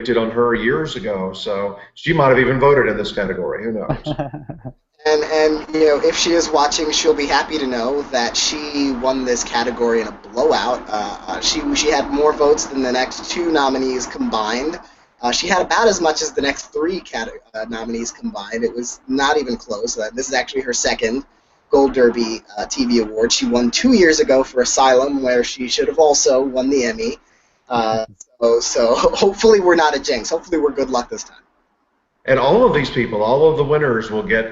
on her years ago, so she might have even voted in this category. Who knows? And you know, if she is watching, she'll be happy to know that she won this category in a blowout. She had more votes than the next two nominees combined. She had about as much as the next three nominees combined. It was not even close. This is actually her second Gold Derby TV award. She won 2 years ago for Asylum, where she should have also won the Emmy. So hopefully we're not a jinx. Hopefully we're good luck this time. And all of these people, all of the winners will get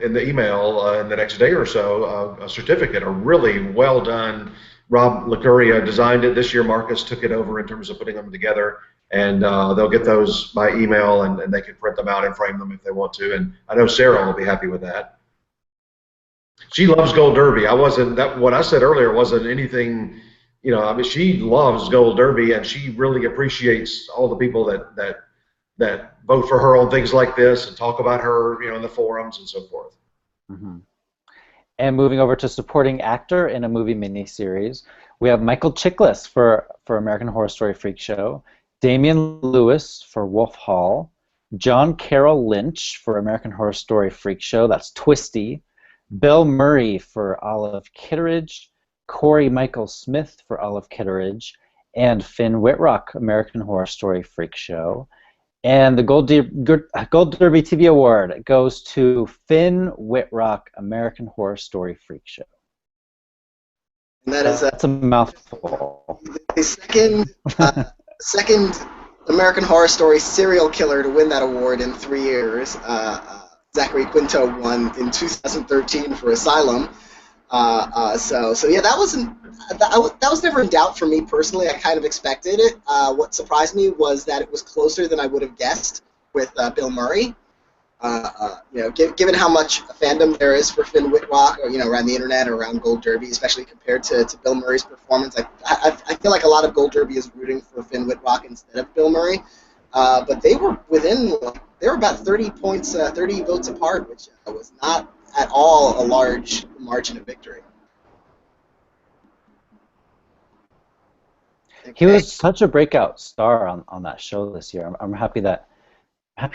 in the email in the next day or so a certificate, a really well done. Rob LaCuria designed it this year. Marcus took it over in terms of putting them together, and they'll get those by email, and they can print them out and frame them if they want to. And I know Sarah will be happy with that. She loves Gold Derby. What I said earlier wasn't anything. You know, I mean, she loves Gold Derby, and she really appreciates all the people that vote for her on things like this and talk about her, you know, in the forums and so forth. Mm-hmm. And moving over to supporting actor in a movie miniseries, we have Michael Chiklis for American Horror Story Freak Show, Damian Lewis for Wolf Hall, John Carroll Lynch for American Horror Story Freak Show, that's Twisty, Bill Murray for Olive Kitteridge, Corey Michael Smith for Olive Kitteridge, and Finn Whitrock, American Horror Story Freak Show. And the Gold Derby TV Award goes to Finn Whitrock, American Horror Story Freak Show. And that's a mouthful. The second American Horror Story serial killer to win that award in 3 years. Zachary Quinto won in 2013 for Asylum. So yeah, that was never in doubt for me personally. I kind of expected it. What surprised me was that it was closer than I would have guessed with Bill Murray. You know, given how much fandom there is for Finn Whitrock, or, you know, around the internet or around Gold Derby, especially compared to Bill Murray's performance, I feel like a lot of Gold Derby is rooting for Finn Whitrock instead of Bill Murray. But they were about 30 points, 30 votes apart, which was not at all a large margin of victory. Okay. He was such a breakout star on that show this year. I'm happy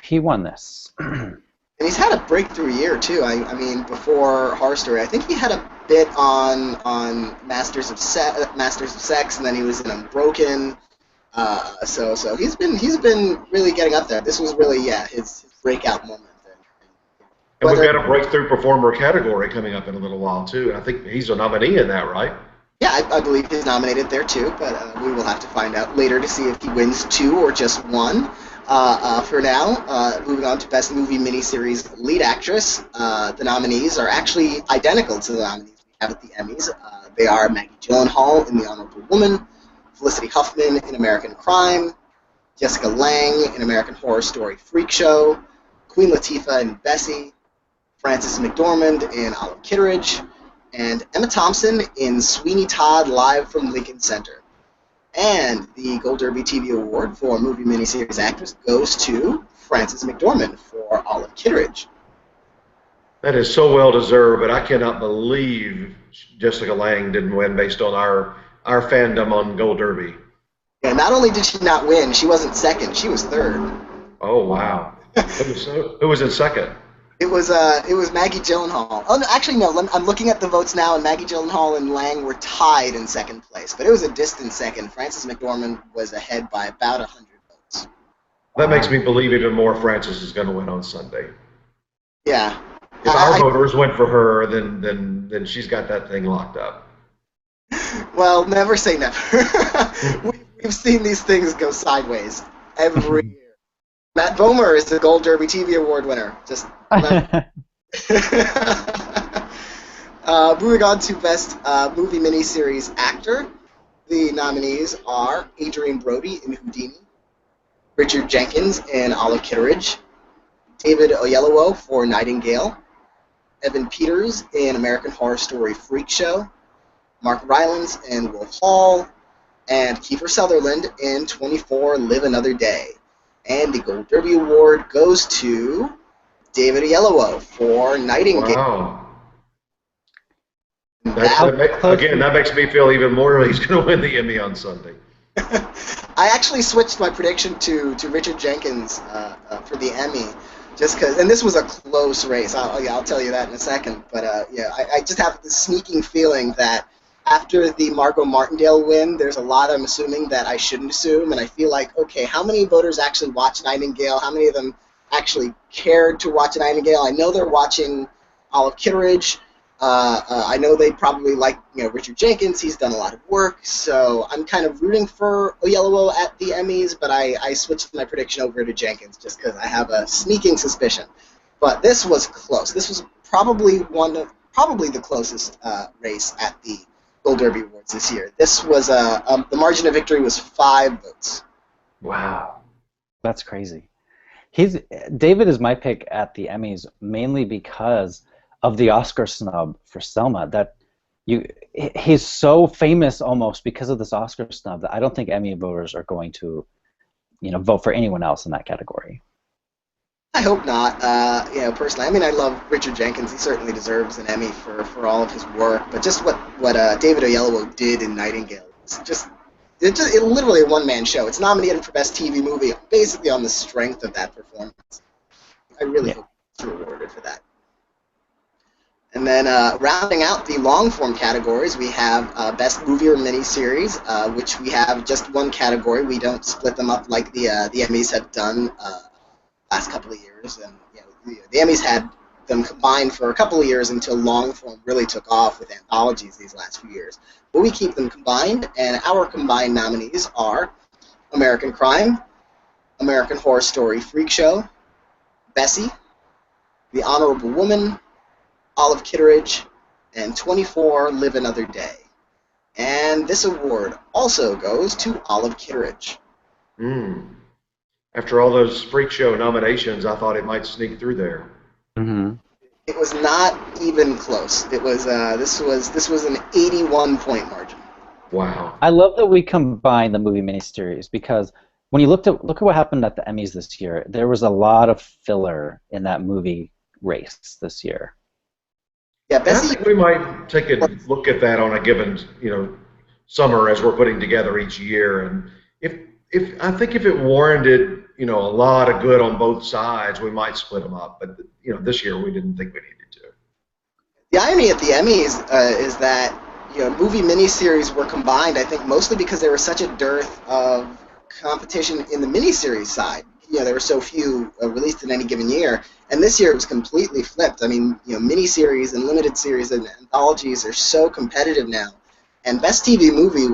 he won this. And he's had a breakthrough year too. I mean, before Horror Story, I think he had a bit on Masters of Sex, and then he was in Unbroken. So he's been really getting up there. This was really his breakout moment. And we've got a breakthrough performer category coming up in a little while too. I think he's a nominee in that, right? Yeah, I believe he's nominated there too, but we will have to find out later to see if he wins 2 or just 1. For now, moving on to Best Movie Miniseries Lead Actress, the nominees are actually identical to the nominees we have at the Emmys. They are Maggie Gyllenhaal in The Honorable Woman, Felicity Huffman in American Crime, Jessica Lange in American Horror Story Freak Show, Queen Latifah in Bessie, Frances McDormand in Olive Kitteridge, and Emma Thompson in Sweeney Todd Live from Lincoln Center. And the Gold Derby TV Award for Movie Miniseries Actress goes to Frances McDormand for Olive Kitteridge. That is so well deserved, but I cannot believe Jessica Lange didn't win based on our fandom on Gold Derby. Yeah, not only did she not win, she wasn't second, she was third. Oh wow! Who was in second? It was Maggie Gyllenhaal. Oh, no, actually, no. I'm looking at the votes now, and Maggie Gyllenhaal and Lange were tied in second place, but it was a distant second. Frances McDormand was ahead by about 100 votes. That makes me believe even more Frances is going to win on Sunday. Yeah. If our voters went for her, then she's got that thing locked up. Well, never say never. We've seen these things go sideways every year. Matt Bomer is the Gold Derby TV Award winner. Just moving on to Best Movie Miniseries Actor. The nominees are Adrian Brody in Houdini, Richard Jenkins in Olive Kitteridge, David Oyelowo for Nightingale, Evan Peters in American Horror Story Freak Show, Mark Rylance in Wolf Hall, and Kiefer Sutherland in 24 Live Another Day. And the Gold Derby Award goes to David Oyelowo for Nightingale. Wow. That makes me feel even more he's going to win the Emmy on Sunday. I actually switched my prediction to Richard Jenkins for the Emmy, just because. And this was a close race. I'll tell you that in a second. But yeah, I just have this sneaking feeling that after the Margot Martindale win, there's a lot I'm assuming that I shouldn't assume, and I feel like, okay, how many voters actually watch Nightingale? How many of them actually cared to watch Nightingale? I know they're watching Olive Kitteridge. I know they probably like Richard Jenkins. He's done a lot of work, so I'm kind of rooting for Oyelowo at the Emmys, but I switched my prediction over to Jenkins just because I have a sneaking suspicion. But this was close. This was probably the closest race at the Gold Derby Awards this year. This was the margin of victory was 5 votes. Wow, that's crazy. David is my pick at the Emmys mainly because of the Oscar snub for Selma. He's so famous almost because of this Oscar snub that I don't think Emmy voters are going to, vote for anyone else in that category. I hope not. Personally, I mean, I love Richard Jenkins. He certainly deserves an Emmy for all of his work. But just what David Oyelowo did in Nightingale, it's literally a one-man show. It's nominated for Best TV Movie, basically on the strength of that performance. I really hope he's rewarded for that. And then rounding out the long-form categories, we have Best Movie or Miniseries, which we have just one category. We don't split them up like the Emmys have done last couple of years. And the Emmys had them combined for a couple of years until long-form really took off with anthologies these last few years. But we keep them combined, and our combined nominees are American Crime, American Horror Story Freak Show, Bessie, The Honorable Woman, Olive Kitteridge, and 24 Live Another Day. And this award also goes to Olive Kitteridge. After all those Freak Show nominations, I thought it might sneak through there. Mm-hmm. It was not even close. It was this was an 81-point margin. Wow. I love that we combine the movie miniseries because when you look at what happened at the Emmys this year, there was a lot of filler in that movie race this year. Yeah, I think we might take a look at that on a given, summer as we're putting together each year. And if I think if it warranted, a lot of good on both sides, we might split them up. But this year we didn't think we needed to. The irony at the Emmys is that movie miniseries were combined. I think mostly because there was such a dearth of competition in the miniseries side. There were so few released in any given year, and this year it was completely flipped. I mean, miniseries and limited series and anthologies are so competitive now, and Best TV Movie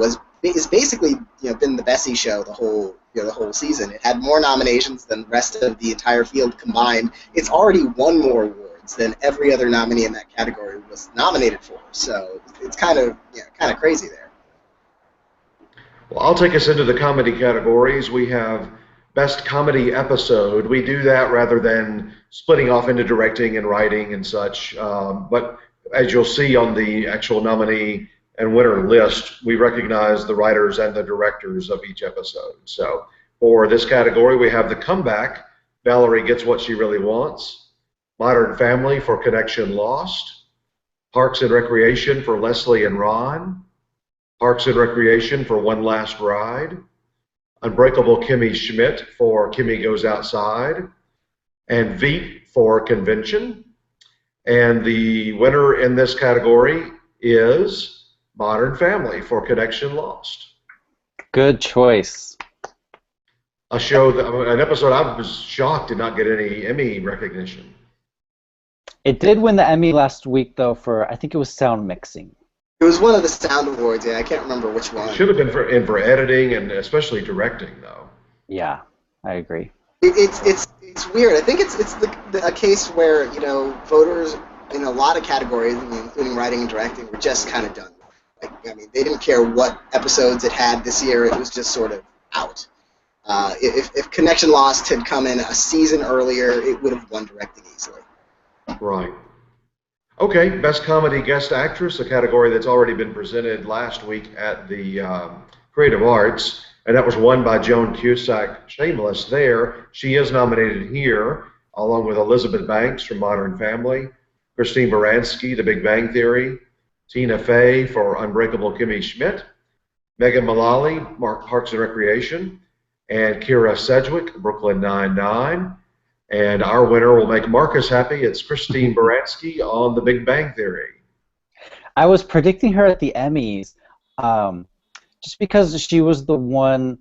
is basically been the Bessie show the whole season. It had more nominations than the rest of the entire field combined. It's already won more awards than every other nominee in that category was nominated for. So it's kind of crazy there. Well, I'll take us into the comedy categories. We have Best Comedy Episode. We do that rather than splitting off into directing and writing and such. But as you'll see on the actual nominee and winner list, we recognize the writers and the directors of each episode. So for this category, we have The Comeback, Valerie Gets What She Really Wants, Modern Family for Connection Lost, Parks and Recreation for Leslie and Ron, Parks and Recreation for One Last Ride, Unbreakable Kimmy Schmidt for Kimmy Goes Outside, and Veep for Convention. And the winner in this category is Modern Family for Connection Lost. Good choice. An episode I was shocked did not get any Emmy recognition. It did win the Emmy last week, though, for, I think it was sound mixing. It was one of the sound awards, I can't remember which one. It should have been for editing and especially directing, though. Yeah, I agree. It's weird. I think it's a case where, voters in a lot of categories, including writing and directing, were just kind of done. They didn't care what episodes it had this year. It was just sort of out. If Connection Lost had come in a season earlier, it would have won directing easily. Right. Okay, Best Comedy Guest Actress, a category that's already been presented last week at the Creative Arts, and that was won by Joan Cusack. Shameless there. She is nominated here, along with Elizabeth Banks from Modern Family, Christine Baranski, The Big Bang Theory, Tina Fey for Unbreakable Kimmy Schmidt, Megan Mullally, Parks and Recreation, and Kira Sedgwick, Brooklyn Nine-Nine. And our winner will make Marcus happy. It's Christine Baranski on The Big Bang Theory. I was predicting her at the Emmys, just because she was the one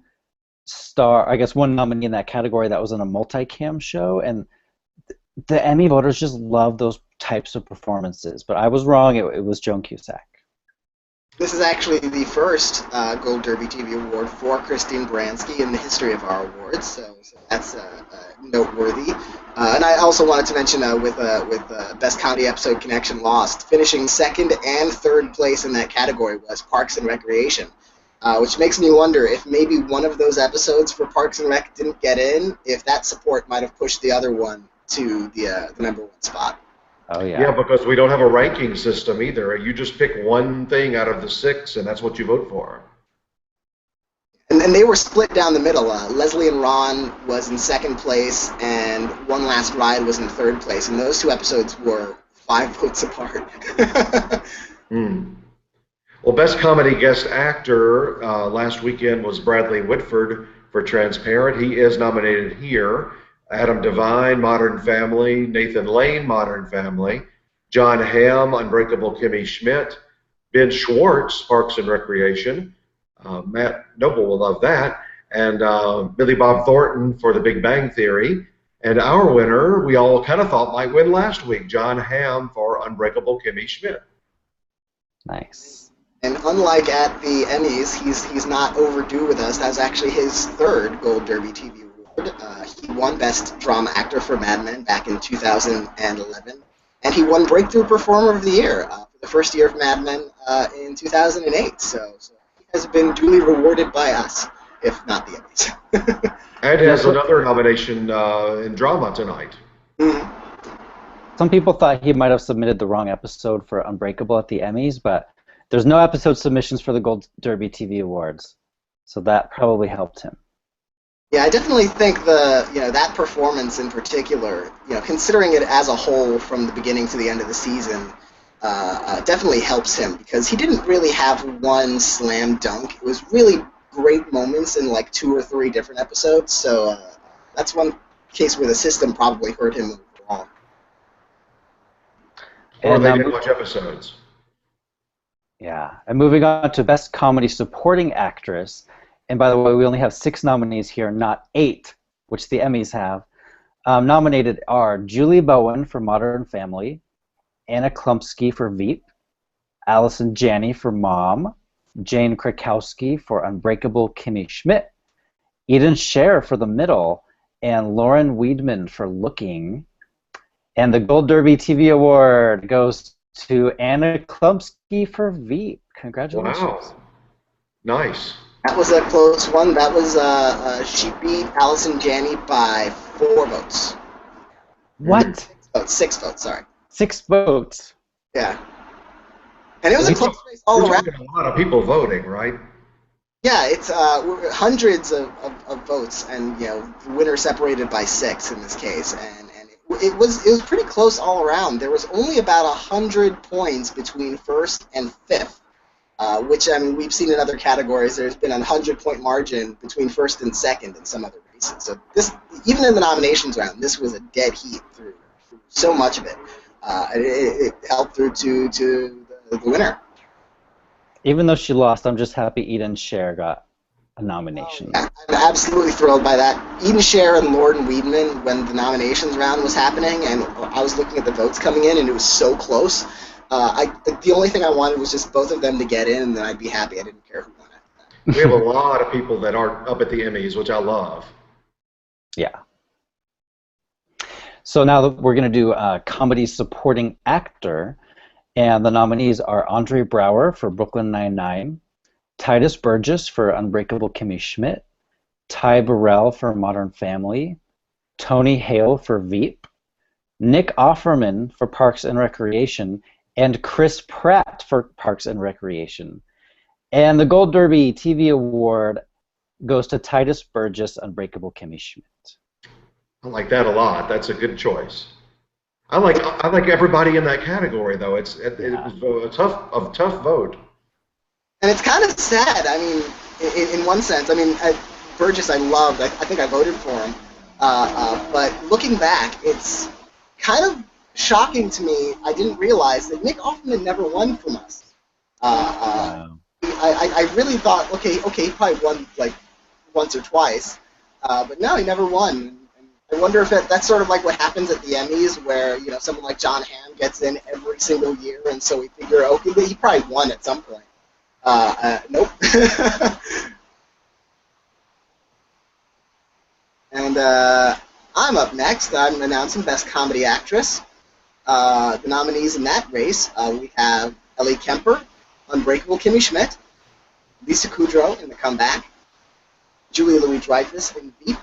star, I guess one nominee in that category that was in a multicam show, and the Emmy voters just love those types of performances. But I was wrong. It was Joan Cusack. This is actually the first Gold Derby TV award for Christine Baranski in the history of our awards, so that's noteworthy. And I also wanted to mention with Best Comedy Episode Connection Lost, finishing second and third place in that category was Parks and Recreation, which makes me wonder if maybe one of those episodes for Parks and Rec didn't get in, if that support might have pushed the other one to the number one spot. Oh, yeah. Yeah, because we don't have a ranking system either. You just pick one thing out of the 6, and that's what you vote for. And they were split down the middle. Leslie and Ron was in second place, and One Last Ride was in third place. And those two episodes were 5 votes apart. Well, Best Comedy Guest Actor last weekend was Bradley Whitford for Transparent. He is nominated here. Adam Devine, Modern Family, Nathan Lane, Modern Family, John Hamm, Unbreakable Kimmy Schmidt, Ben Schwartz, Parks and Recreation, Matt Noble will love that, and Billy Bob Thornton for The Big Bang Theory. And our winner, we all kind of thought might win last week, John Hamm for Unbreakable Kimmy Schmidt. Nice. And unlike at the Emmys, he's not overdue with us. That was actually his third Gold Derby TV award. He won Best Drama Actor for Mad Men back in 2011, and he won Breakthrough Performer of the Year for the first year of Mad Men in 2008. So he has been duly rewarded by us, if not the Emmys. And has another nomination in drama tonight. Some people thought he might have submitted the wrong episode for Unbreakable at the Emmys, but there's no episode submissions for the Gold Derby TV Awards, so that probably helped him. Yeah, I definitely think that performance in particular, considering it as a whole from the beginning to the end of the season, definitely helps him, because he didn't really have one slam dunk. It was really great moments in like 2 or 3 different episodes, so that's one case where the system probably hurt him overall. Or they didn't watch episodes. Yeah, and moving on to Best Comedy Supporting Actress. And by the way, we only have 6 nominees here, not 8, which the Emmys have. Nominated are Julie Bowen for Modern Family, Anna Klumsky for Veep, Allison Janney for Mom, Jane Krakowski for Unbreakable Kimmy Schmidt, Eden Scher for The Middle, and Lauren Weidman for Looking. And the Gold Derby TV Award goes to Anna Klumsky for Veep. Congratulations. Wow. Nice. That was a close one. That was she beat Allison Janney by 4 votes. What? 6 votes. Sorry. 6 votes. Yeah. And it was a close race all around. A lot of people voting, right? Yeah, it's hundreds of votes, and the winner separated by 6 in this case, and it was pretty close all around. There was only about 100 points between first and fifth. Which, I mean, we've seen in other categories. There's been a 100-point margin between first and second in some other races. So this, even in the nominations round, this was a dead heat through so much of it. It helped through to the winner. Even though she lost, I'm just happy Eden Scher got a nomination. Yeah, I'm absolutely thrilled by that. Eden Scher and Lauren Weidman, when the nominations round was happening, and I was looking at the votes coming in, and it was so close. The only thing I wanted was just both of them to get in, and then I'd be happy. I didn't care who won it. We have a lot of people that aren't up at the Emmys, which I love. Yeah. So now we're going to do Comedy Supporting Actor, and the nominees are Andre Braugher for Brooklyn Nine-Nine, Titus Burgess for Unbreakable Kimmy Schmidt, Ty Burrell for Modern Family, Tony Hale for Veep, Nick Offerman for Parks and Recreation, and Chris Pratt for Parks and Recreation. And the Gold Derby TV Award goes to Titus Burgess, Unbreakable Kimmy Schmidt. I like that a lot. That's a good choice. I like everybody in that category, though. It was a tough vote. And it's kind of sad. I mean, in one sense, I mean, Burgess I loved. I think I voted for him. But looking back, it's kind of shocking to me. I didn't realize that Nick Offerman never won from us. Wow. I really thought, okay, he probably won like once or twice, but no, he never won. And I wonder if that's sort of like what happens at the Emmys, where someone like John Hamm gets in every single year, and so we figure, okay, he probably won at some point. Nope. And I'm up next. I'm announcing Best Comedy Actress. The nominees in that race, we have Ellie Kemper, Unbreakable Kimmy Schmidt, Lisa Kudrow in The Comeback, Julia Louis-Dreyfus in Veep,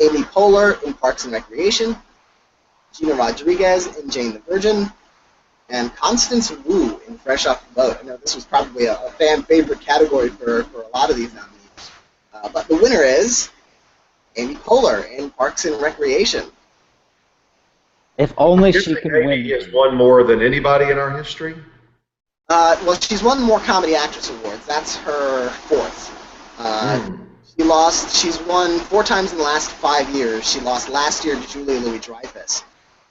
Amy Poehler in Parks and Recreation, Gina Rodriguez in Jane the Virgin, and Constance Wu in Fresh Off the Boat. I know this was probably a fan favorite category for a lot of these nominees. But the winner is Amy Poehler in Parks and Recreation. If only she could win. Amy has won more than anybody in our history. Well, she's won more Comedy Actress Awards. That's her fourth. She's won 4 times in the last 5 years. She lost last year to Julia Louis-Dreyfus.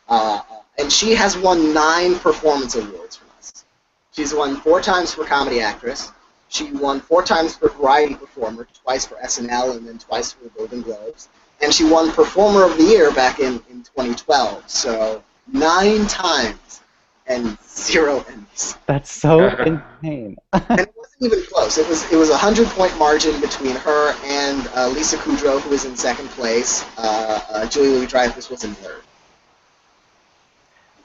And she has won 9 performance awards from us. She's won 4 times for Comedy Actress. She won 4 times for Variety Performer, twice for SNL, and then twice for the Golden Globes. And she won Performer of the Year back in 2012. So 9 times and 0 Emmys. That's so insane. And it wasn't even close. It was a 100-point margin between her and Lisa Kudrow, who was in second place. Julia Louis-Dreyfus was in third.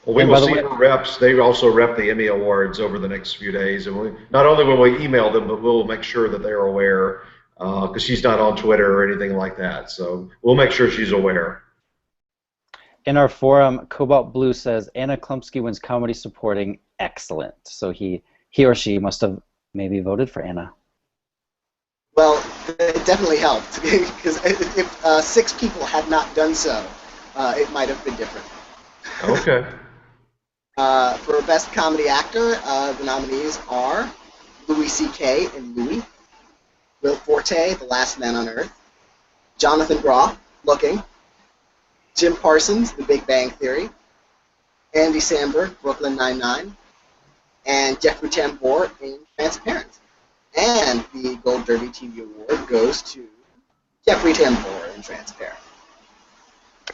Well, we will see her reps. They also rep the Emmy Awards over the next few days, and not only will we email them, but we'll make sure that they're aware, because she's not on Twitter or anything like that. So we'll make sure she's aware. In our forum, Cobalt Blue says Anna Klumsky wins Comedy Supporting. Excellent. So he or she must have maybe voted for Anna. Well, it definitely helped, because if 6 people had not done so, it might have been different. Okay. For Best Comedy Actor, the nominees are Louis C.K. in Louis, Will Forte, The Last Man on Earth, Jonathan Groff, Looking, Jim Parsons, The Big Bang Theory, Andy Samberg, Brooklyn Nine-Nine, and Jeffrey Tambor in Transparent. And the Gold Derby TV Award goes to Jeffrey Tambor in Transparent.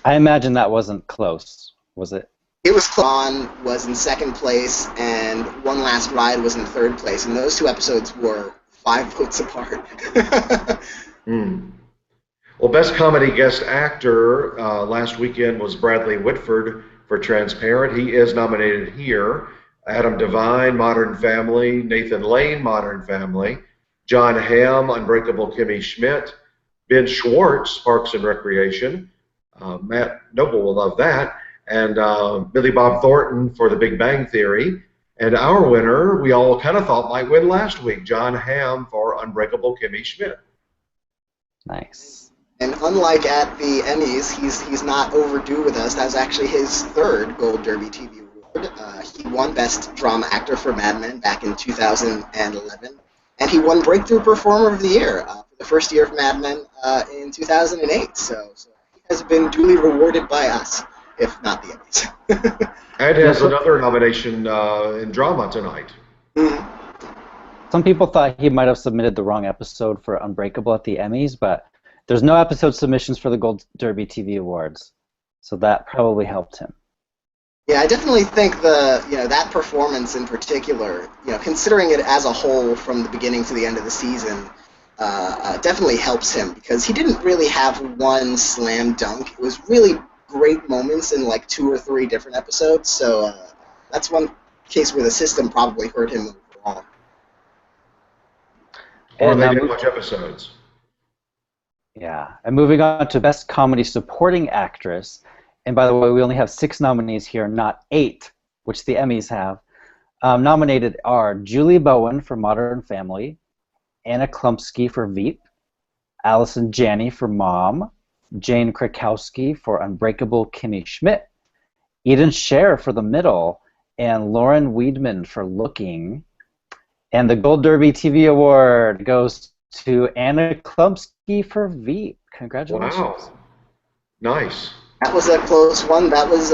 I imagine that wasn't close, was it? It was close. On was in second place, and One Last Ride was in third place, and those 2 episodes were 5 votes apart. Well, Best Comedy Guest Actor last weekend was Bradley Whitford for Transparent. He is nominated here. Adam Devine, Modern Family. Nathan Lane, Modern Family. John Hamm, Unbreakable Kimmy Schmidt. Ben Schwartz, Parks and Recreation. Matt Noble will love that. And Billy Bob Thornton for The Big Bang Theory. And our winner, we all kind of thought might win last week, John Hamm for Unbreakable Kimmy Schmidt. Nice. And unlike at the Emmys, he's not overdue with us. That was actually his 3rd Gold Derby TV Award. He won Best Drama Actor for Mad Men back in 2011. And he won Breakthrough Performer of the Year for the first year of Mad Men in 2008. So he has been duly rewarded by us, if not the Emmys. And has another nomination in drama tonight. Some people thought he might have submitted the wrong episode for Unbreakable at the Emmys, but there's no episode submissions for the Gold Derby TV Awards, so that probably helped him. Yeah, I definitely think that performance in particular, considering it as a whole from the beginning to the end of the season, definitely helps him, because he didn't really have one slam dunk. It was really great moments in like 2 or 3 different episodes, so that's one case where the system probably hurt him overall. Or they didn't watch episodes. Yeah, and moving on to Best Comedy Supporting Actress, and by the way, we only have 6 nominees here, not 8, which the Emmys have. Nominated are Julie Bowen for Modern Family, Anna Klumsky for Veep, Allison Janney for Mom, Jane Krakowski for Unbreakable Kimmy Schmidt, Eden Scher for The Middle, and Lauren Weidman for Looking. And the Gold Derby TV Award goes to Anna Klumsky for Veep. Congratulations. Wow. Nice. That was a close one. That was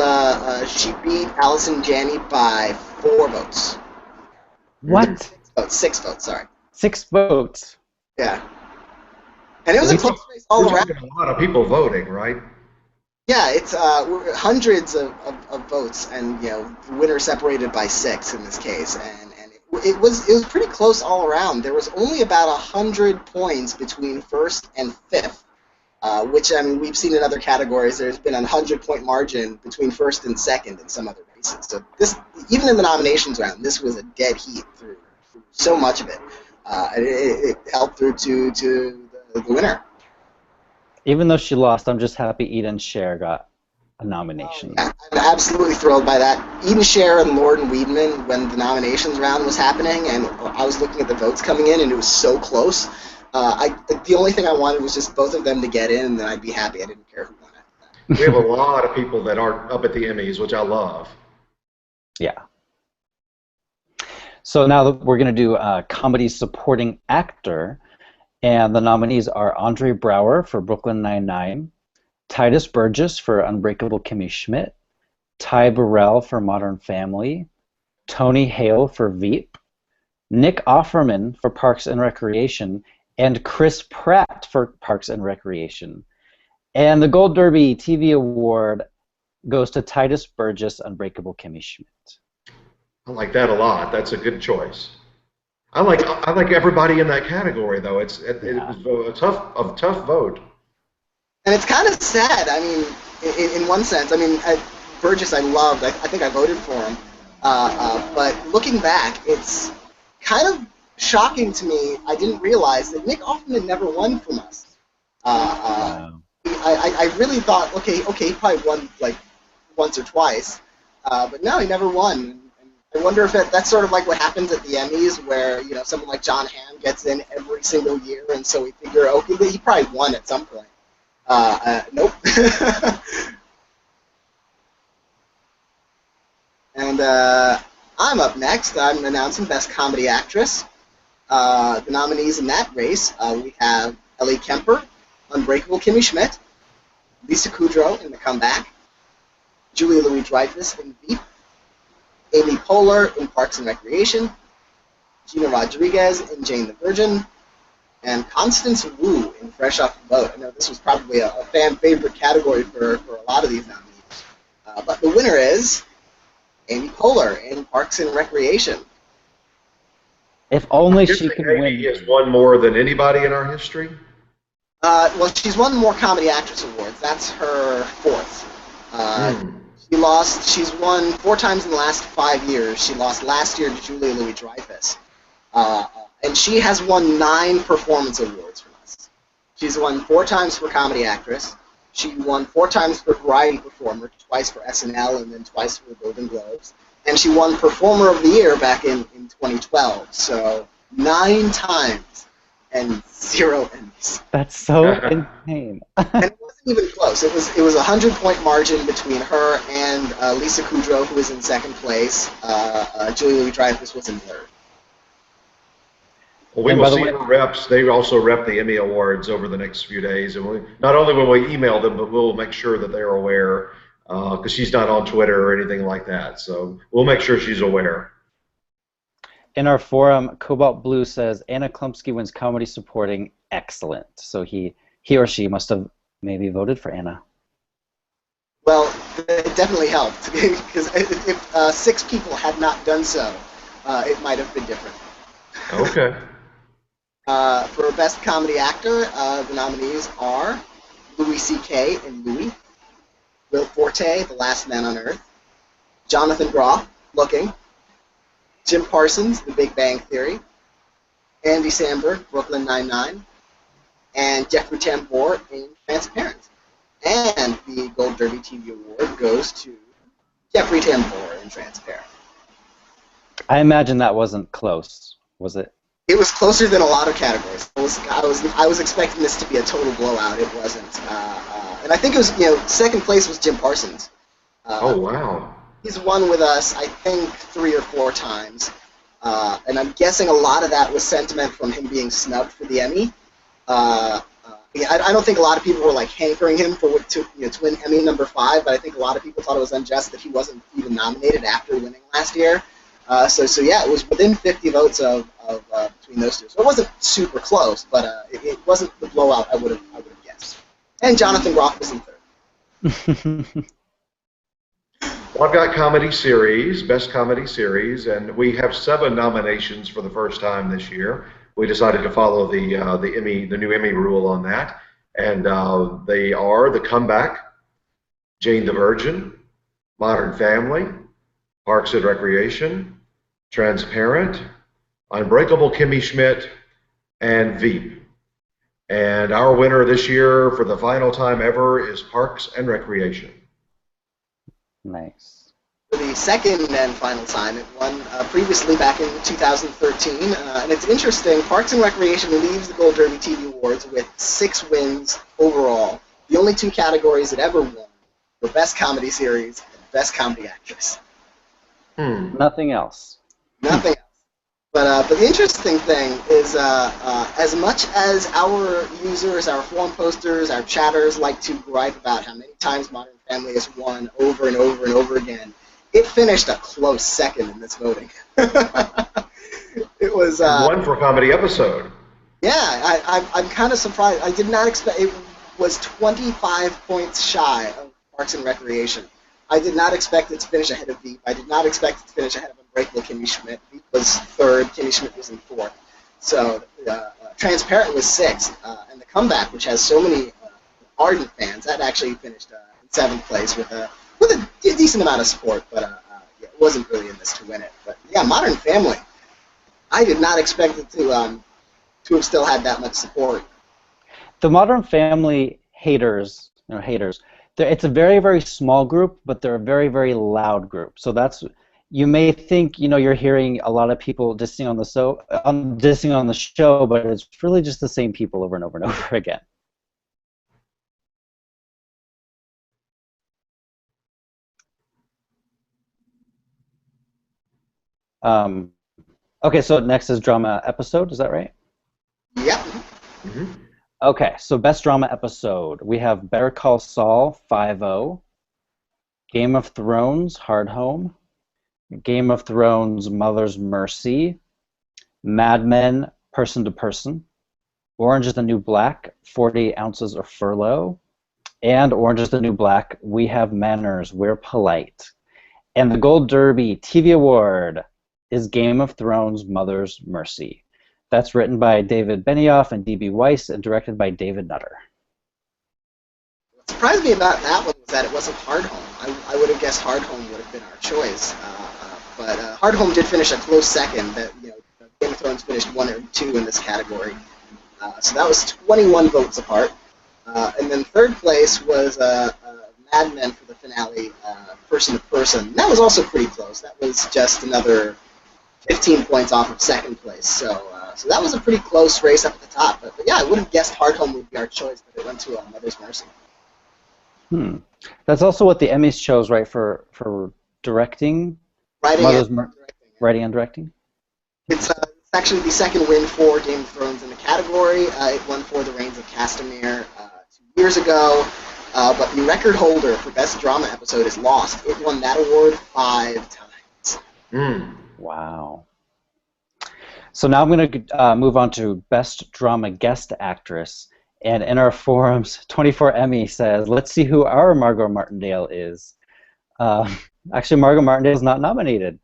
she beat Allison Janney by 4 votes. What? 6 votes. Sorry. 6 votes. Yeah. And it was a close race all around. A lot of people voting, right? Yeah, it's hundreds of votes, and the winner separated by 6 in this case, and it was pretty close all around. There was only about 100 points between first and fifth, which we've seen in other categories. There's been a 100-point margin between first and second in some other races. So this, even in the nominations round, this was a dead heat through so much of it. It helped through to the winner. Even though she lost, I'm just happy Eden Scher got a nomination. I'm absolutely thrilled by that. Eden Scher and Lorden Weidman, when the nominations round was happening, and I was looking at the votes coming in, and it was so close. The only thing I wanted was just both of them to get in, and then I'd be happy. I didn't care who won after that. We have a lot of people that aren't up at the Emmys, which I love. Yeah. So now we're going to do comedy supporting actor. And the nominees are Andre Braugher for Brooklyn Nine-Nine, Titus Burgess for Unbreakable Kimmy Schmidt, Ty Burrell for Modern Family, Tony Hale for Veep, Nick Offerman for Parks and Recreation, and Chris Pratt for Parks and Recreation. And the Gold Derby TV Award goes to Titus Burgess, Unbreakable Kimmy Schmidt. I like that a lot. That's a good choice. I like everybody in that category, though. It was a tough vote. And it's kind of sad. I mean, in one sense, Burgess I loved. I think I voted for him. But looking back, it's kind of shocking to me. I didn't realize that Nick Offerman never won from us. I really thought, okay, he probably won like once or twice, but no, he never won. I wonder if that's sort of like what happens at the Emmys, where someone like John Hamm gets in every single year, and so we figure, okay, he probably won at some point. Nope. And I'm up next. I'm announcing Best Comedy Actress. The nominees in that race, we have Ellie Kemper, Unbreakable Kimmy Schmidt, Lisa Kudrow in The Comeback, Julia Louis-Dreyfus in Veep, Amy Poehler in Parks and Recreation, Gina Rodriguez in Jane the Virgin, and Constance Wu in Fresh Off the Boat. I know this was probably a fan favorite category for a lot of these nominees. But the winner is Amy Poehler in Parks and Recreation. If only she could win. Amy has won more than anybody in our history. Well, she's won more Comedy Actress Awards. That's her 4th. She's won 4 times in the last 5 years. She lost last year to Julia Louis-Dreyfus. And she has won 9 performance awards from us. She's won 4 times for Comedy Actress. She won 4 times for Variety Performer, twice for SNL, and then twice for the Golden Globes. And she won Performer of the Year back in 2012. So 9 times and 0 Emmys. That's so insane. And it wasn't even close. It was a 100-point margin between her and Lisa Kudrow, who was in 2nd place. Julia Louis-Dreyfus was in 3rd. Well, we will see her reps. They also rep the Emmy Awards over the next few days, and not only will we email them, but we'll make sure that they're aware, because she's not on Twitter or anything like that. So we'll make sure she's aware. In our forum, Cobalt Blue says Anna Klumsky wins comedy supporting. Excellent. So he or she must have maybe voted for Anna. Well, it definitely helped, because if 6 people had not done so, it might have been different. Okay. For Best Comedy Actor, the nominees are Louis C.K. in Louis, Will Forte, The Last Man on Earth, Jonathan Groff, Looking, Jim Parsons, The Big Bang Theory, Andy Samberg, Brooklyn Nine-Nine, and Jeffrey Tambor in Transparent. And the Gold Derby TV Award goes to Jeffrey Tambor in Transparent. I imagine that wasn't close, was it? It was closer than a lot of categories. I was expecting this to be a total blowout. It wasn't. And I think it was, 2nd place was Jim Parsons. Oh, wow. He's won with us, I think, 3 or 4 times. and I'm guessing a lot of that was sentiment from him being snubbed for the Emmy. Yeah, I don't think a lot of people were like hankering him to win Emmy #5, but I think a lot of people thought it was unjust that he wasn't even nominated after winning last year. So yeah, it was within 50 votes of between those two. So it wasn't super close, but it wasn't the blowout I would have guessed. And Jonathan Groff was in third. Well, I've got comedy series, best comedy series, and we have 7 nominations for the first time this year. We decided to follow the new Emmy rule on that, and they are The Comeback, Jane the Virgin, Modern Family, Parks and Recreation, Transparent, Unbreakable Kimmy Schmidt, and Veep. And our winner this year for the final time ever is Parks and Recreation. Nice. For the second and final time, it won previously back in 2013, and it's interesting, Parks and Recreation leaves the Gold Derby TV Awards with 6 wins overall. The only 2 categories it ever won were Best Comedy Series and Best Comedy Actress. Nothing else. Nothing else. But the interesting thing is, as much as our users, our forum posters, our chatters like to gripe about how many times Modern Family has won over and over and over again, it finished a close second in this voting. It was one for comedy episode. Yeah, I'm kind of surprised. I did not expect it was 25 points shy of Parks and Recreation. I did not expect it to finish ahead of Veep. I did not expect it to finish ahead of Unbreakable Kimmy Schmidt. Veep was 3rd, Kimmy Schmidt was in 4th. So Transparent was 6th, and The Comeback, which has so many ardent fans, that actually finished in 7th place with a decent amount of support, but yeah, it wasn't really in this to win it. But yeah, Modern Family, I did not expect it to have still had that much support. The Modern Family haters, it's a very, very small group, but they're a very, very loud group. So you may think you're hearing a lot of people dissing on the show, but it's really just the same people over and over and over again. Okay, so next is drama episode. Is that right? Yep. Mm-hmm. Okay, so best drama episode. We have Better Call Saul, 5-0. Game of Thrones, Hard Home. Game of Thrones, Mother's Mercy. Mad Men, Person to Person. Orange is the New Black, 48 Ounces of Furlough. And Orange is the New Black, We Have Manners, We're Polite. And the Gold Derby TV Award is Game of Thrones, Mother's Mercy. That's written by David Benioff and D.B. Weiss and directed by David Nutter. What surprised me about that one was that it wasn't Hard Home. I would have guessed Hard Home would have been our choice. But Hard Home did finish a close second. That Game of Thrones finished 1 or 2 in this category. So that was 21 votes apart. And then 3rd place was Mad Men for the finale, Person to Person. That was also pretty close. That was just another 15 points off of 2nd place. So that was a pretty close race up at the top. But yeah, I would have guessed Hard Home would be our choice, but it went to Mother's Mercy. That's also what the Emmys chose, right, for directing? Writing and directing? It's actually the 2nd win for Game of Thrones in the category. It won for The Reigns of Castamere 2 years ago. But the record holder for Best Drama Episode is Lost. It won that award 5 times. Wow. So now I'm going to move on to Best Drama Guest Actress. And in our forums, 24 Emmy says, let's see who our Margot Martindale is. Actually, Margot Martindale is not nominated.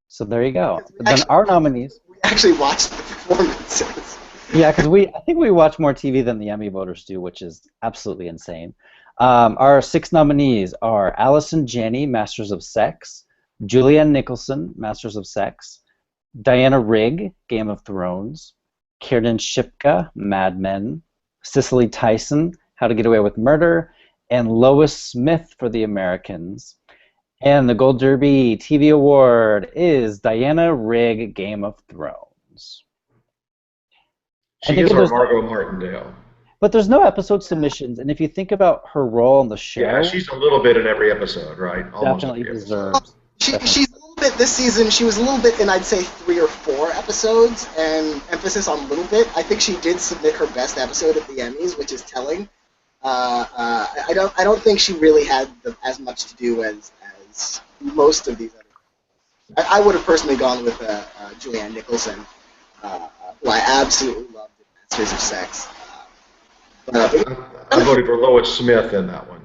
So there you go. But then our nominees... We actually watched the performances. Yeah, because I think we watch more TV than the Emmy voters do, which is absolutely insane. Our 6 nominees are Allison Janney, Masters of Sex, Julianne Nicholson, Masters of Sex, Diana Rigg, Game of Thrones, Kiernan Shipka, Mad Men, Cicely Tyson, How to Get Away with Murder, and Lois Smith for The Americans. And the Gold Derby TV Award is Diana Rigg, Game of Thrones. She is our Margot Martindale. But there's no episode submissions, and if you think about her role on the show... Yeah, she's a little bit in every episode, right? Almost definitely every deserves. She's a little bit this season. She was a little bit in, I'd say, 3 or more episodes and emphasis on little bit. I think she did submit her best episode at the Emmys, which is telling. I don't think she really had as much to do as most of these other. I would have personally gone with Julianne Nicholson, who I absolutely loved in Masters of Sex. I voted for Lois Smith in that one.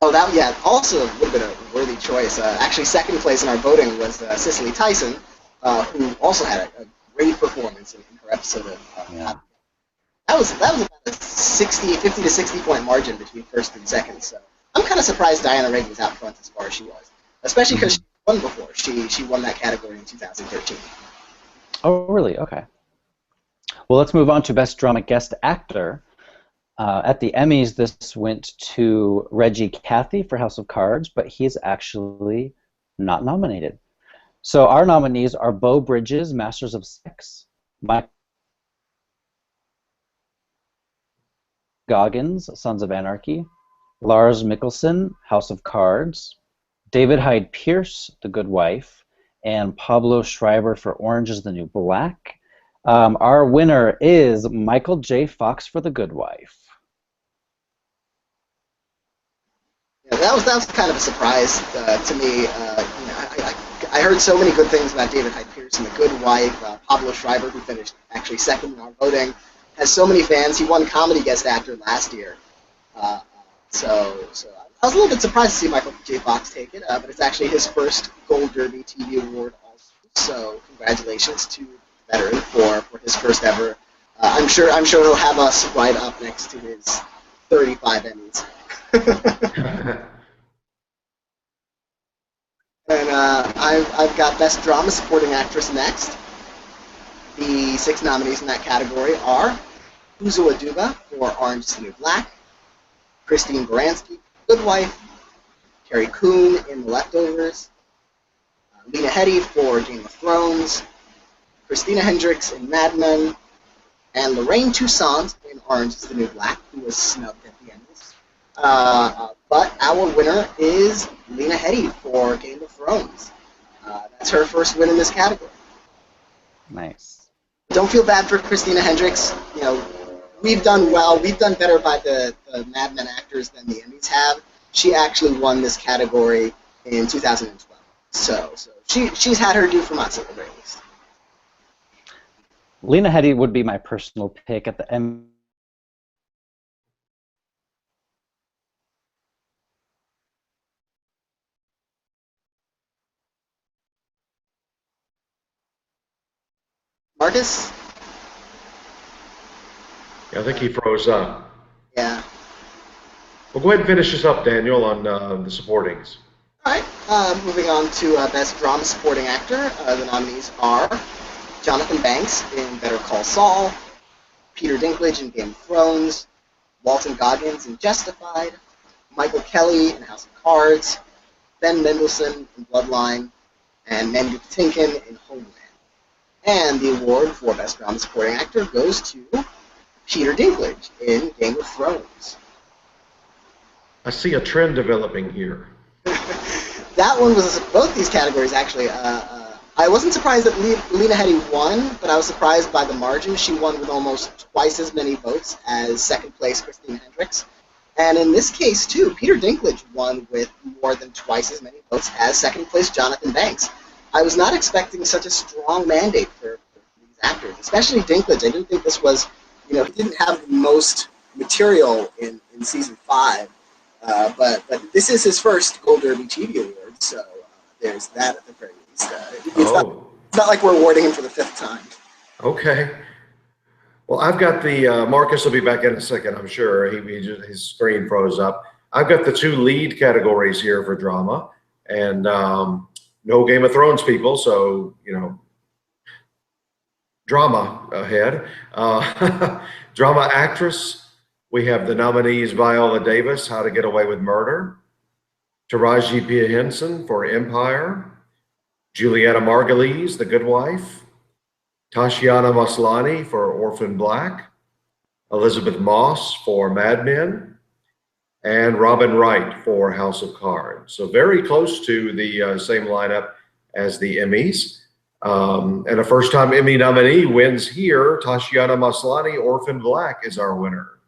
Oh, that yeah, also would have been a worthy choice. Actually, second place in our voting was Cicely Tyson, who also had a great performance in her episode of. Yeah. That was about a 50 to 60 point margin between first and second. So I'm kind of surprised Diana Rigg was out front as far as she was, especially because she won before. She won that category in 2013. Oh, really? Okay. Well, let's move on to Best Drama Guest Actor. At the Emmys, this went to Reggie Cathy for House of Cards, but he's actually not nominated. So our nominees are Beau Bridges, Masters of Sex, Mike Goggins, Sons of Anarchy, Lars Mikkelsen, House of Cards, David Hyde Pierce, The Good Wife, and Pablo Schreiber for Orange is the New Black. Our winner is Michael J. Fox for The Good Wife. Yeah, that was kind of a surprise to me. I heard so many good things about David Hyde Pierce and The Good Wife. Pablo Schreiber, who finished actually second in our voting, has so many fans. He won Comedy Guest Actor last year. So I was a little bit surprised to see Michael J. Fox take it, but it's actually his first Gold Derby TV award also. So congratulations to the veteran for his first ever. I'm sure he'll have us right up next to his 35 Emmys. And I've got Best Drama Supporting Actress next. The 6 nominees in that category are Uzo Aduba for Orange is the New Black, Christine Baranski for Good Wife, Carrie Coon in The Leftovers, Lena Headey for Game of Thrones, Christina Hendricks in Mad Men, and Lorraine Toussaint in Orange is the New Black, who was snubbed at the Emmys. But our winner is Lena Headey for Game of Thrones. That's her first win in this category. Nice. Don't feel bad for Christina Hendricks. You know, we've done well. We've done better by the Mad Men actors than the Emmys have. She actually won this category in 2012. So she's had her due from us at the very least. Lena Headey would be my personal pick at the Emmys. Marcus? Yeah, I think he froze up. Yeah. Well, go ahead and finish this up, Daniel, on the supportings. All right. Moving on to Best Drama Supporting Actor. The nominees are Jonathan Banks in Better Call Saul, Peter Dinklage in Game of Thrones, Walton Goggins in Justified, Michael Kelly in House of Cards, Ben Mendelsohn in Bloodline, and Mandy Patinkin in Homeland. And the award for Best Drama Supporting Actor goes to Peter Dinklage in Game of Thrones. I see a trend developing here. That one was both these categories actually. I wasn't surprised that Lena Headey won, but I was surprised by the margin. She won with almost twice as many votes as second place Christina Hendricks. And in this case, too, Peter Dinklage won with more than twice as many votes as second place Jonathan Banks. I was not expecting such a strong mandate for these actors, especially Dinklage. I didn't think this was, he didn't have the most material in season 5, but this is his first Gold Derby TV award, so there's that at the very least. It's not like we're awarding him for the 5th time. Okay. Well, I've got the Marcus will be back in a second, I'm sure. His screen froze up. I've got the 2 lead categories here for drama, and no Game of Thrones people, so drama ahead. Drama actress, we have the nominees Viola Davis, How to Get Away with Murder, Taraji P. Henson for Empire, Juliana Margulies, The Good Wife, Tatiana Maslany for Orphan Black, Elizabeth Moss for Mad Men, and Robin Wright for House of Cards. So very close to the same lineup as the Emmys. And a first-time Emmy nominee wins here. Tatiana Maslany, Orphan Black, is our winner.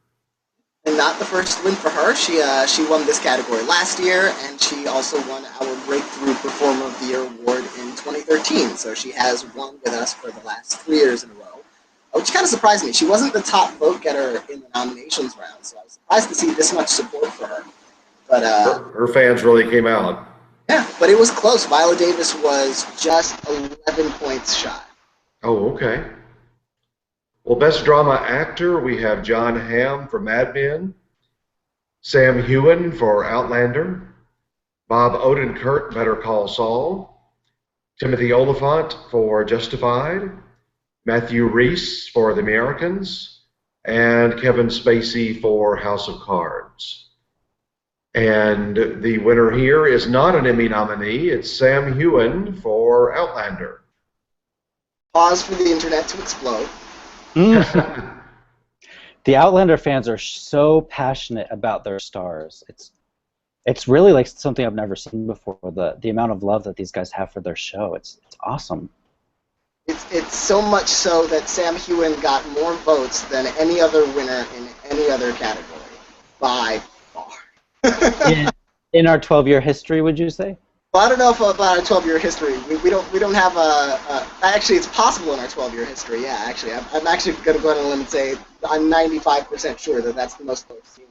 And not the first win for her. She won this category last year, and she also won our Breakthrough Performer of the Year award in 2013. So she has won with us for the last 3 years in a row, which kind of surprised me. She wasn't the top vote getter in the nominations round, so I was surprised to see this much support for her. But her fans really came out. Yeah, but it was close. Viola Davis was just 11 points shy. Oh, okay. Well, Best Drama Actor, we have John Hamm for Mad Men, Sam Heughan for Outlander, Bob Odenkirk, Better Call Saul, Timothy Olyphant for Justified, Matthew Rhys for The Americans, and Kevin Spacey for House of Cards. And the winner here is not an Emmy nominee. It's Sam Heughan for Outlander. Pause for the internet to explode. The Outlander fans are so passionate about their stars. It's really like something I've never seen before. The amount of love that these guys have for their show. It's awesome. It's so much so that Sam Heughan got more votes than any other winner in any other category by far. in our 12-year history, would you say? Well, I don't know if about our 12-year history. We don't have actually, it's possible in our 12-year history. Yeah, actually, I'm actually going to go out on a limb and say I'm 95% sure that that's the most votes seen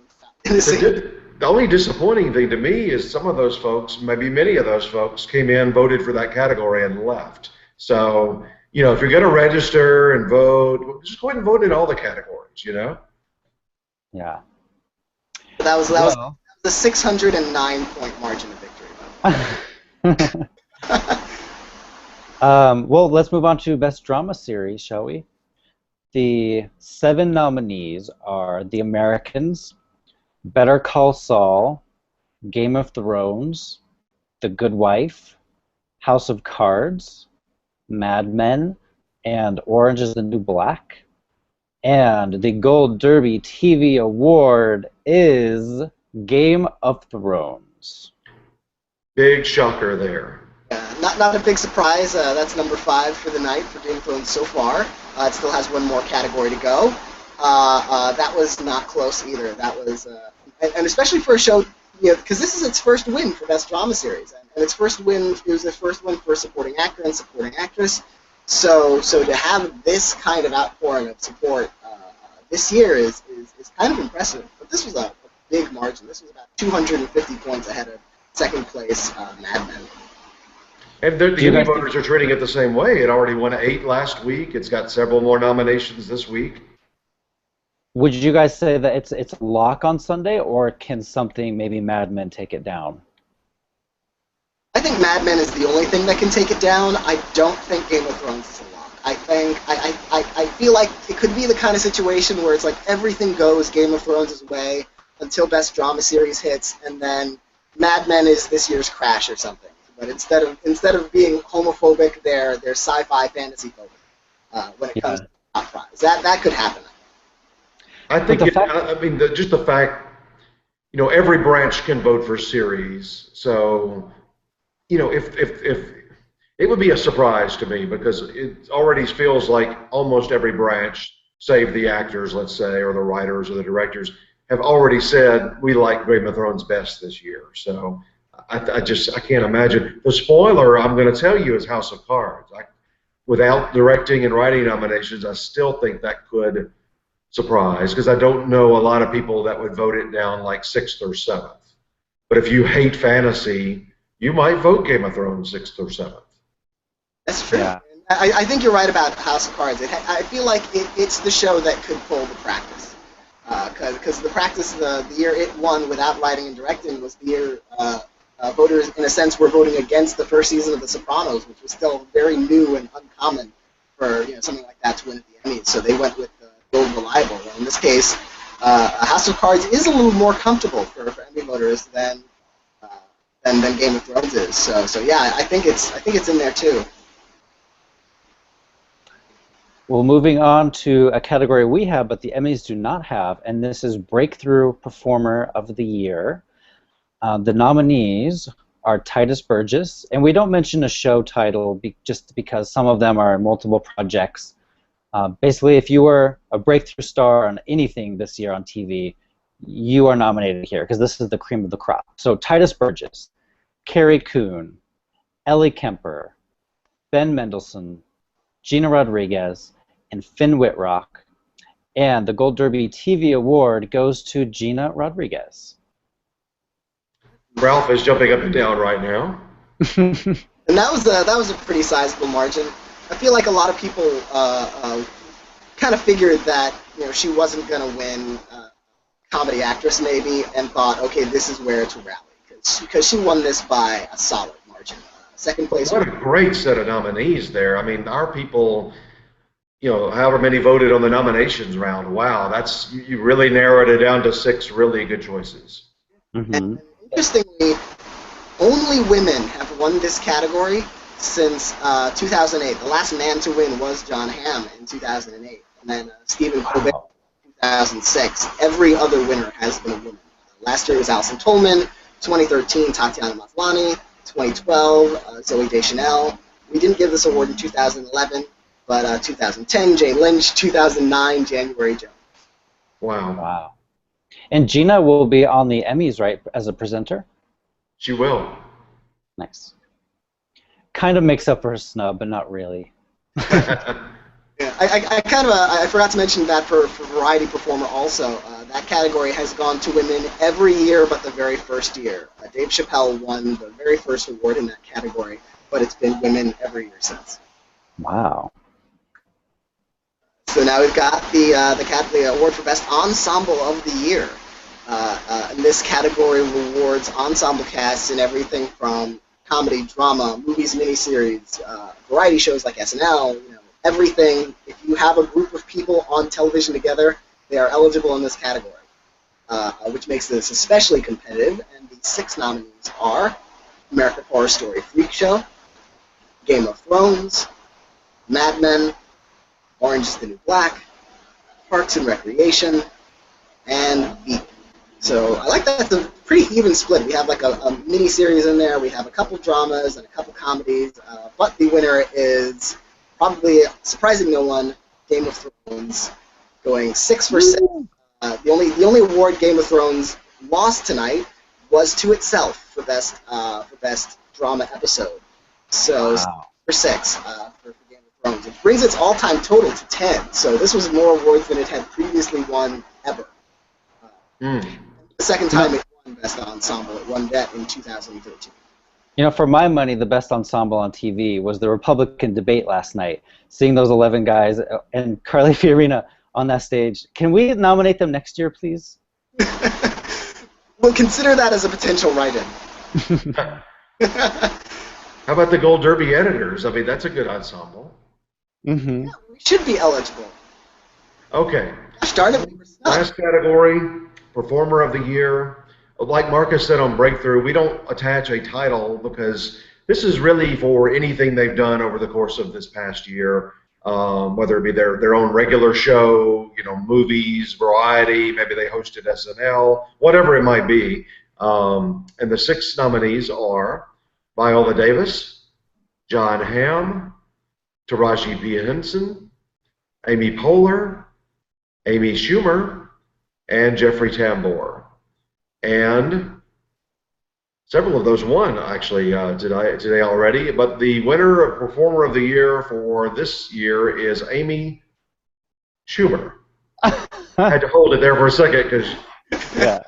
in the scene. The only disappointing thing to me is some of those folks, maybe many of those folks, came in, voted for that category, and left. So, you know, if you're going to register and vote, just go ahead and vote in all the categories. You know. Yeah. That was the 609-point margin of victory. Well, let's move on to Best Drama Series, shall we? The 7 nominees are The Americans, Better Call Saul, Game of Thrones, The Good Wife, House of Cards, Mad Men, and Orange is the New Black. And the Gold Derby TV Award is Game of Thrones. Big shocker there. Not a big surprise. That's number 5 for the night for Game of Thrones so far. It still has one more category to go. That was not close either. That was, and especially for a show, you know, because this is its first win for Best Drama Series, and its first win, it was the first win for Supporting Actor and Supporting Actress. So to have this kind of outpouring of support this year is kind of impressive. But this was a big margin. This was about 250 points ahead of second place Mad Men. And the Emmy voters are treating it the same way. It already won 8 last week. It's got several more nominations this week. Would you guys say that it's a lock on Sunday, or can something, maybe Mad Men, take it down? I think Mad Men is the only thing that can take it down. I don't think Game of Thrones is a lock. I feel like it could be the kind of situation where it's like everything goes Game of Thrones' way until Best Drama Series hits, and then Mad Men is this year's Crash or something. But instead of being homophobic, they're sci-fi fantasy phobic when it comes to the top prize. That could happen. I think just the fact, you know, every branch can vote for series. So, you know, if it would be a surprise to me, because it already feels like almost every branch, save the actors, let's say, or the writers or the directors, have already said we like Game of Thrones best this year. So I can't imagine. The spoiler I'm going to tell you is House of Cards. Without directing and writing nominations, I still think that could surprise, because I don't know a lot of people that would vote it down like 6th or 7th. But if you hate fantasy, you might vote Game of Thrones 6th or 7th. That's true. Yeah. I think you're right about House of Cards. I feel like it's the show that could pull the practice. Because the practice, the year it won without writing and directing, was the year voters, in a sense, were voting against the first season of The Sopranos, which was still very new and uncommon for something like that to win at the Emmys. So they went with the old reliable. And in this case, House of Cards is a little more comfortable for Emmy voters than Game of Thrones is. So yeah, I think it's in there too. Well, moving on to a category we have, but the Emmys do not have, and this is Breakthrough Performer of the Year. The nominees are Titus Burgess, and we don't mention a show title just because some of them are multiple projects. Basically, if you were a breakthrough star on anything this year on TV, you are nominated here because this is the cream of the crop. So Titus Burgess, Carrie Coon, Ellie Kemper, Ben Mendelsohn, Gina Rodriguez, and Finn Whitrock. And the Gold Derby TV Award goes to Gina Rodriguez. Ralph is jumping up and down right now. And that was a pretty sizable margin. I feel like a lot of people kind of figured that she wasn't going to win comedy actress maybe, and thought, okay, this is where to rally because she won this by a solid margin. Second place. What a great set of nominees there. I mean, our people, however many voted on the nominations round. Wow, you really narrowed it down to 6 really good choices. Mm-hmm. And interestingly, only women have won this category since 2008. The last man to win was John Hamm in 2008, and then Stephen Colbert in 2006. Every other winner has been a woman. Last year was Alison Tolman. 2013, Tatiana Maslany. 2012, Zoe Deschanel. We didn't give this award in 2011, but 2010, Jane Lynch. 2009, January Jones. Wow. And Gina will be on the Emmys, right, as a presenter? She will. Nice. Kind of makes up for her snub, but not really. Yeah, I forgot to mention that for Variety Performer also. That category has gone to women every year but the very first year. Dave Chappelle won the very first award in that category, but it's been women every year since. Wow. So now we've got the award for Best Ensemble of the Year. And this category rewards ensemble casts in everything from comedy, drama, movies, miniseries, variety shows like SNL, everything. If you have a group of people on television together, they are eligible in this category, which makes this especially competitive. And the 6 nominees are American Horror Story Freak Show, Game of Thrones, Mad Men, Orange is the New Black, Parks and Recreation, and Veep. So I like that it's a pretty even split. We have like a mini-series in there, we have a couple dramas and a couple comedies, but the winner is probably surprising no one, Game of Thrones, going 6 for 6. The only award Game of Thrones lost tonight was to itself for best drama episode. So Wow. 6 for 6 for Game of Thrones. It brings its all-time total to 10. So this was more awards than it had previously won ever. The second time it won Best Ensemble. It won that in 2013. For my money, the best ensemble on TV was the Republican debate last night. Seeing those 11 guys and Carly Fiorina on that stage. Can we nominate them next year, please? We'll consider that as a potential write-in. How about the Gold Derby editors? I mean, that's a good ensemble. Mm-hmm. Yeah, we should be eligible. Okay. Darn it, we were stuck. Last category, Performer of the Year. Like Marcus said on Breakthrough, we don't attach a title because this is really for anything they've done over the course of this past year, whether it be their own regular show, movies, variety, maybe they hosted SNL, whatever it might be. And the 6 nominees are Viola Davis, John Hamm, Taraji P. Henson, Amy Poehler, Amy Schumer, and Jeffrey Tambor. And several of those won, actually, today already. But the winner of Performer of the Year for this year is Amy Schumer. I had to hold it there for a second because, Yeah.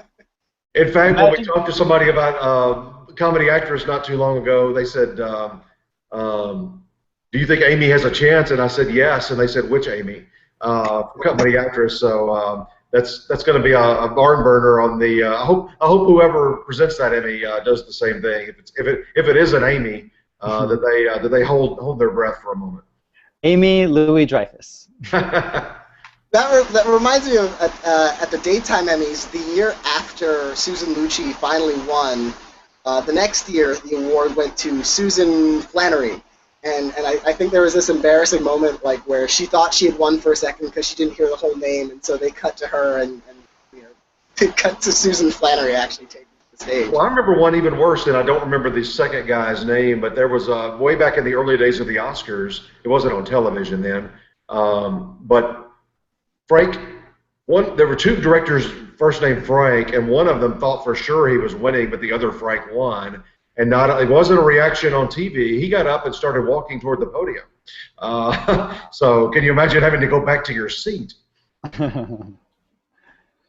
in fact, when we talked to somebody about comedy actress not too long ago, they said, do you think Amy has a chance? And I said yes, and they said, which Amy? Comedy actress. So that's going to be a barn burner on the. I hope whoever presents that Emmy does the same thing. If it is an Amy, that they hold their breath for a moment. Amy Louis Dreyfus. That reminds me of at the daytime Emmys, the year after Susan Lucci finally won. The next year, the award went to Susan Flannery. And I think there was this embarrassing moment where she thought she had won for a second because she didn't hear the whole name, and so they cut to her and cut to Susan Flannery actually taking this stage. Well, I remember one even worse, and I don't remember the second guy's name, but there was way back in the early days of the Oscars. It wasn't on television then, but Frank. There were two directors, first name Frank, and one of them thought for sure he was winning, but the other Frank won. And it wasn't a reaction on TV. He got up and started walking toward the podium. So can you imagine having to go back to your seat?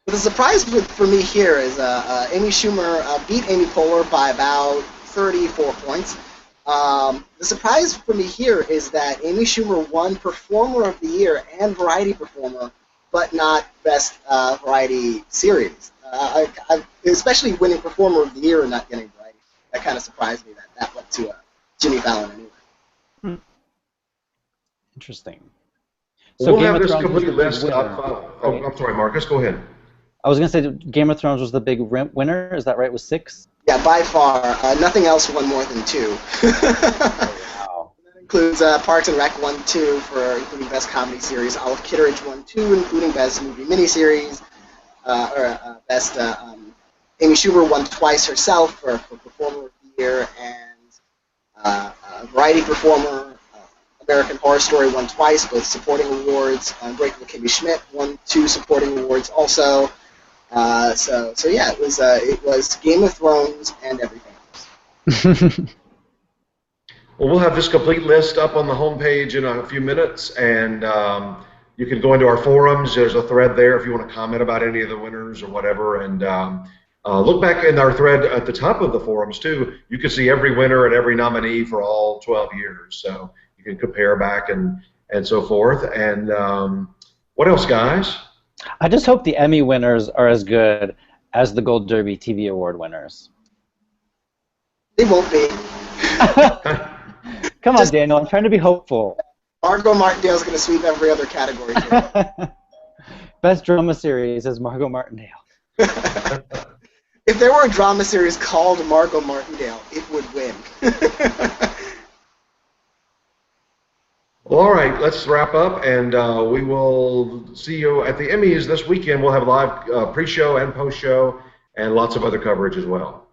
The surprise for me here is Amy Schumer beat Amy Poehler by about 34 points. The surprise for me here is that Amy Schumer won Performer of the Year and Variety Performer, but not Best Variety Series. Especially winning Performer of the Year and not getting Variety. That kind of surprised me that went to Jimmy Fallon anyway. Interesting. So we'll have this complete list up. Oh, I'm sorry, Marcus. Go ahead. I was going to say Game of Thrones was the big winner. Is that right? With 6? Yeah, by far. Nothing else won more than 2. Wow. That includes Parks and Rec won 2 for including Best Comedy Series. Olive Kitteridge won 2, including Best Movie Miniseries. Best Amy Schumer won twice herself for Performer of the Year, and Variety Performer. American Horror Story won twice, both supporting awards. Unbreakable Kimmy Schmidt won 2 supporting awards also. So yeah, it was Game of Thrones and everything else. Well, we'll have this complete list up on the homepage in a few minutes, and you can go into our forums. There's a thread there if you want to comment about any of the winners or whatever, and look back in our thread at the top of the forums too. You can see every winner and every nominee for all 12 years. So you can compare back and so forth. And what else, guys? I just hope the Emmy winners are as good as the Gold Derby TV Award winners. They won't be. Come on, Daniel. I'm trying to be hopeful. Margot Martindale's going to sweep every other category. Best Drama Series is Margot Martindale. If there were a drama series called Margot Martindale, it would win. Well, all right, let's wrap up, and we will see you at the Emmys this weekend. We'll have live pre-show and post-show and lots of other coverage as well.